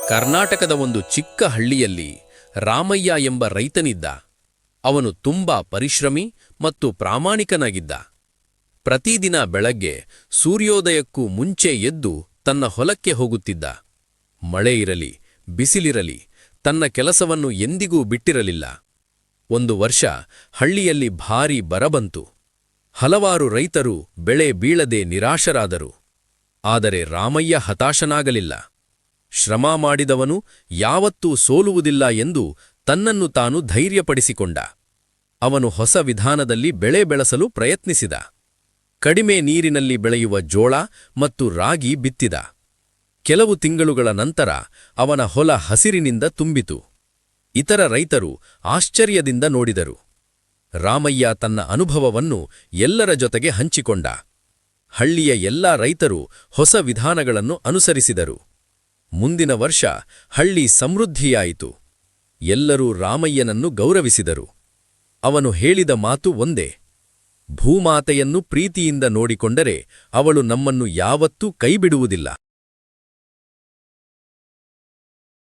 ಕರ್ನಾಟಕದ ಒಂದು ಚಿಕ್ಕ ಹಳ್ಳಿಯಲ್ಲಿ ರಾಮಯ್ಯ ಎಂಬ ರೈತನಿದ್ದ. ಅವನು ತುಂಬಾ ಪರಿಶ್ರಮಿ ಮತ್ತು ಪ್ರಾಮಾಣಿಕನಾಗಿದ್ದ. ಪ್ರತಿದಿನ ಬೆಳಗ್ಗೆ ಸೂರ್ಯೋದಯಕ್ಕೂ ಮುಂಚೆ ಎದ್ದು ತನ್ನ ಹೊಲಕ್ಕೆ ಹೋಗುತ್ತಿದ್ದ. ಮಳೆ ಇರಲಿ, ಬಿಸಿಲಿರಲಿ, ತನ್ನ ಕೆಲಸವನ್ನು ಎಂದಿಗೂ ಬಿಟ್ಟಿರಲಿಲ್ಲ. ಒಂದು ವರ್ಷ ಹಳ್ಳಿಯಲ್ಲಿ ಭಾರೀ ಬರ ಬಂತು. ಹಲವಾರು ರೈತರು ಬೆಳೆ ಬೀಳದೆ ನಿರಾಶರಾದರು. ಆದರೆ ರಾಮಯ್ಯ ಹತಾಶನಾಗಲಿಲ್ಲ. ಶ್ರಮ ಮಾಡಿದವನು ಯಾವತ್ತೂ ಸೋಲುವುದಿಲ್ಲ ಎಂದು ತನ್ನನ್ನು ತಾನು ಧೈರ್ಯಪಡಿಸಿಕೊಂಡ. ಅವನು ಹೊಸ ವಿಧಾನದಲ್ಲಿ ಬೆಳೆ ಬೆಳೆಸಲು ಪ್ರಯತ್ನಿಸಿದ. ಕಡಿಮೆ ನೀರಿನಲ್ಲಿ ಬೆಳೆಯುವ ಜೋಳ ಮತ್ತು ರಾಗಿ ಬಿತ್ತಿದ. ಕೆಲವು ತಿಂಗಳುಗಳ ನಂತರ ಅವನ ಹೊಲ ಹಸಿರಿನಿಂದ ತುಂಬಿತು. ಇತರ ರೈತರು ಆಶ್ಚರ್ಯದಿಂದ ನೋಡಿದರು. ರಾಮಯ್ಯ ತನ್ನ ಅನುಭವವನ್ನು ಎಲ್ಲರ ಜೊತೆಗೆ ಹಂಚಿಕೊಂಡ. ಹಳ್ಳಿಯ ಎಲ್ಲಾ ರೈತರು ಹೊಸ ವಿಧಾನಗಳನ್ನು ಅನುಸರಿಸಿದರು. ಮುಂದಿನ ವರ್ಷ ಹಳ್ಳಿ ಸಮೃದ್ಧಿಯಾಯಿತು. ಎಲ್ಲರೂ ರಾಮಯ್ಯನನ್ನು ಗೌರವಿಸಿದರು. ಅವನು ಹೇಳಿದ ಮಾತು ಒಂದೇ: ಭೂಮಾತೆಯನ್ನು ಪ್ರೀತಿಯಿಂದ ನೋಡಿಕೊಂಡರೆ ಅವಳು ನಮ್ಮನ್ನು ಯಾವತ್ತೂ ಕೈಬಿಡುವುದಿಲ್ಲ.